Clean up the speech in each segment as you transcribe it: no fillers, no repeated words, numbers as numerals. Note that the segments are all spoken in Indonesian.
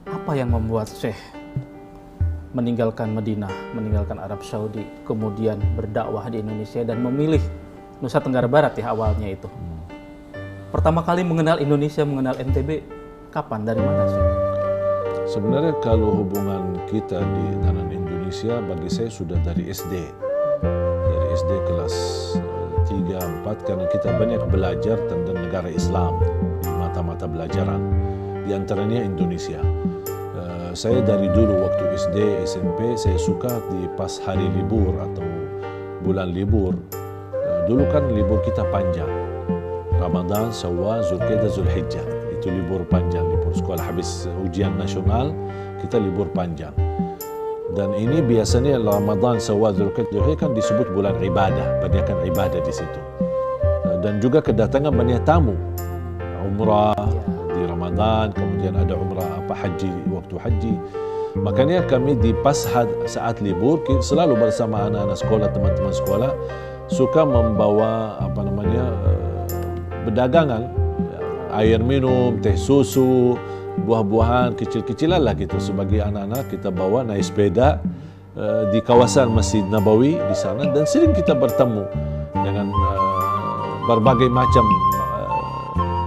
Apa yang membuat Syekh meninggalkan Madinah, meninggalkan Arab Saudi, kemudian berdakwah di Indonesia dan memilih Nusa Tenggara Barat ya awalnya itu? Pertama kali mengenal Indonesia, mengenal NTB, kapan, dari mana sih? Sebenarnya kalau hubungan kita di tanah Indonesia bagi saya sudah dari SD. Dari SD kelas 3, 4 karena kita banyak belajar tentang negara Islam di mata-mata pelajaran. Di antaranya Indonesia. Saya dari dulu waktu SD, SMP saya suka di pas hari libur atau bulan libur. Dulu kan libur kita panjang. Ramadan, Syawal, Zulqa'dah, Zulhijjah. Itu libur panjang, libur sekolah habis ujian nasional, kita libur panjang. Dan ini biasanya Ramadan, Syawal, Zulqa'dah, Zulhijjah kan disebut bulan ibadah, banyakkan ibadah di situ. Dan juga kedatangan banyak tamu, umrah di Ramadan, kemudian ada umrah haji waktu haji. Makanya kami di pas saat libur selalu bersama anak-anak sekolah, teman-teman sekolah suka membawa berdagangan, air minum, teh susu, buah-buahan kecil-kecilan lah gitu. Sebagai anak-anak kita bawa naik sepeda di kawasan Masjid Nabawi di sana, dan sering kita bertemu dengan berbagai macam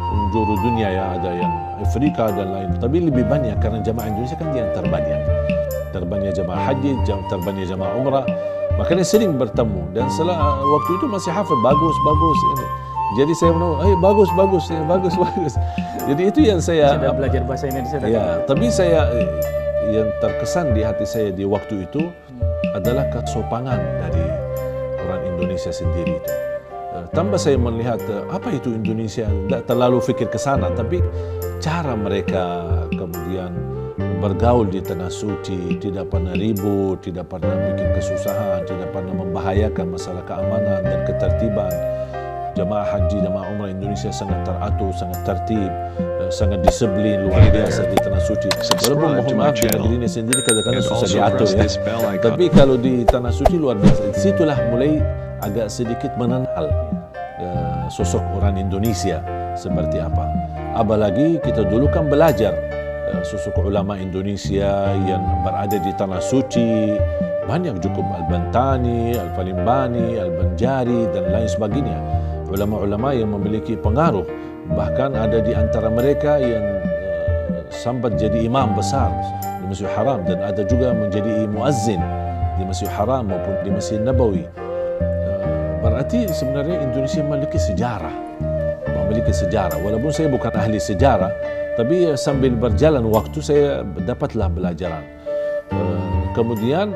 penjuru dunia ya, ada yang Afrika dan lain, tapi lebih banyak karena jamaah Indonesia kan yang terbanyak jamaah haji, terbanyak jamaah umrah, makanya sering bertemu. Dan setelah waktu itu masih hafal bagus ini. Jadi saya menurut, bagus. Jadi itu yang saya sudah belajar bahasa Indonesia. Ya, tapi saya yang terkesan di hati saya di waktu itu adalah kesopanan dari orang Indonesia sendiri itu. Tambah saya melihat apa itu Indonesia, tidak terlalu fikir ke sana, tapi cara mereka kemudian bergaul di tanah suci, tidak pernah ribut, tidak pernah bikin kesusahan, tidak pernah membahayakan masalah keamanan dan ketertiban. Jamaah haji, jamaah umrah Indonesia sangat teratur, sangat tertib, sangat disiplin luar biasa di tanah suci. Walaupun mohon maaf di negeri ini sendiri kadang-kadang susah diatur ya, tapi kalau di tanah suci luar biasa. Disitulah mulai agak sedikit mengenal sosok orang Indonesia seperti apa. Apalagi kita dulu kan belajar sosok ulama Indonesia yang berada di tanah suci, banyak cukup Al-Bantani, Al-Falimbani, Al-Banjari dan lain sebagainya. Ulama-ulama yang memiliki pengaruh, bahkan ada di antara mereka yang sampai jadi imam besar di Masjidil Haram, dan ada juga menjadi muazzin di Masjidil Haram maupun di Masjid Nabawi. Berarti sebenarnya Indonesia memiliki sejarah. Walaupun saya bukan ahli sejarah, tapi sambil berjalan waktu saya dapatlah belajaran. Kemudian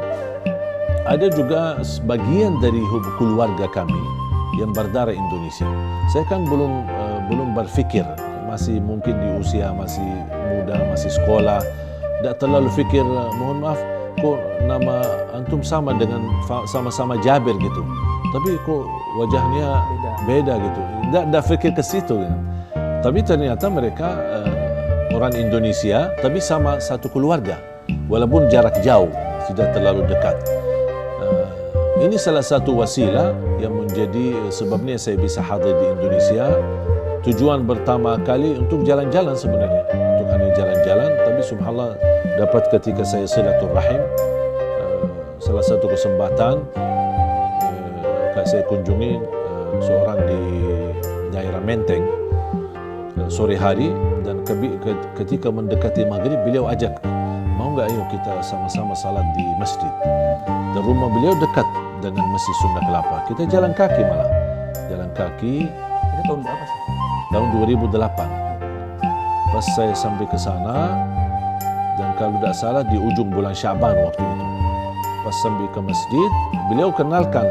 ada juga sebagian dari keluarga kami yang berdarah Indonesia. Saya kan belum berfikir, masih mungkin di usia masih muda, masih sekolah, tidak terlalu fikir. Mohon maaf, kok nama antum sama dengan sama-sama Jabir gitu, tapi kok wajahnya beda gitu. Tidak fikir ke situ gitu. Tapi ternyata mereka orang Indonesia, tapi sama satu keluarga, walaupun jarak jauh, tidak terlalu dekat. Ini salah satu wasilah yang menjadi sebabnya saya bisa hadir di Indonesia. Tujuan pertama kali untuk jalan-jalan sebenarnya, untuk hanya jalan-jalan, tapi subhanallah dapat ketika saya silaturahim, salah satu kesempatan saya kunjungi seorang di daerah Menteng sore hari, dan ketika mendekati maghrib beliau ajak, mau nggak ayo kita sama-sama salat di masjid, dan rumah beliau dekat dengan Masjid Sunda Kelapa. Kita jalan kaki malah, jalan kaki. Itu tahun berapa sih? Tahun 2008. Pas saya sampai ke sana, dan kalau tidak salah di ujung bulan Syaban waktu itu. Pas sampai ke masjid, beliau kenalkan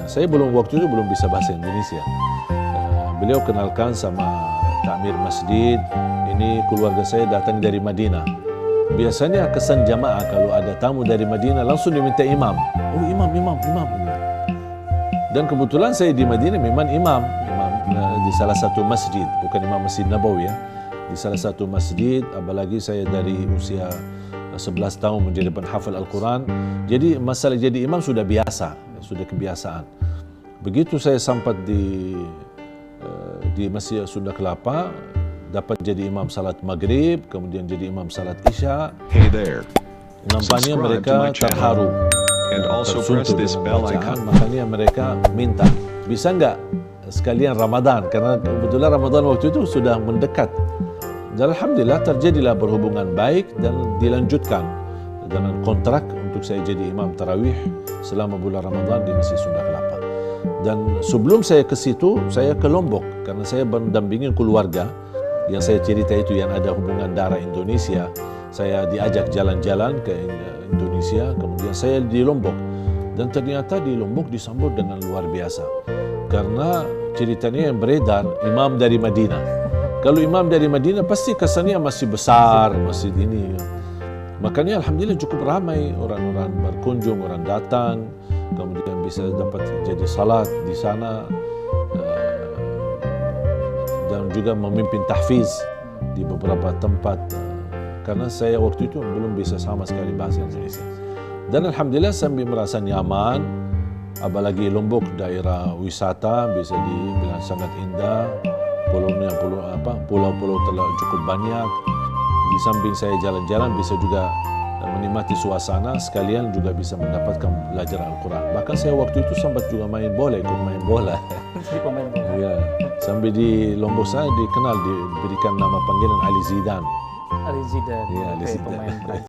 saya waktu itu belum bisa bahasa Indonesia. Beliau kenalkan sama takmir masjid, ini keluarga saya datang dari Madinah. Biasanya kesan jamaah kalau ada tamu dari Madinah langsung diminta imam. Oh imam. Dan kebetulan saya di Madinah memang imam di salah satu masjid, bukan imam Masjid Nabawi ya, di salah satu masjid. Apalagi saya dari usia 11 tahun menjadi penghafal Al-Quran. Jadi masalah jadi imam sudah biasa, sudah kebiasaan. Begitu saya sampai di Masjid Sunda Kelapa, dapat jadi imam salat maghrib, kemudian jadi imam salat isya. Hey there. Nampaknya Subscribe to mereka my channel. terharu And also press tersentuh this dengan bell bacaan. icon. Makanya mereka minta, bisa nggak sekalian Ramadan, karena kebetulan Ramadan waktu itu sudah mendekat. Dan alhamdulillah terjadilah berhubungan baik dan dilanjutkan dengan kontrak untuk saya jadi imam tarawih selama bulan Ramadan di Masjid Sunda Kelapa. Dan sebelum saya ke situ, saya ke Lombok karena saya mendampingi keluarga yang saya cerita itu yang ada hubungan darah Indonesia. Saya diajak jalan-jalan ke Indonesia, kemudian saya di Lombok. Dan ternyata di Lombok disambut dengan luar biasa. Karena ceritanya yang beredar, imam dari Madinah. Kalau imam dari Madinah pasti kesannya masih besar, masih ini. Makanya alhamdulillah cukup ramai orang-orang berkunjung, orang datang, kemudian bisa dapat jadi salat di sana dan juga memimpin tahfiz di beberapa tempat. Karena saya waktu itu belum bisa sama sekali bahasa Indonesia. Dan alhamdulillah sambil merasa nyaman, apalagi Lombok daerah wisata bisa dibilang sangat indah. Pulau-pulau telah cukup banyak. Di samping saya jalan-jalan bisa juga menikmati suasana, sekalian juga bisa mendapatkan belajar Al-Quran. Bahkan saya waktu itu sempat juga main bola, ikut main bola. Jadi pemain bola. Ya, sampai di Lombok saya dikenal, diberikan nama panggilan Ali Zidane. Ali Zidane. Iya, Ali Oke, Zidane. pemain Prancis.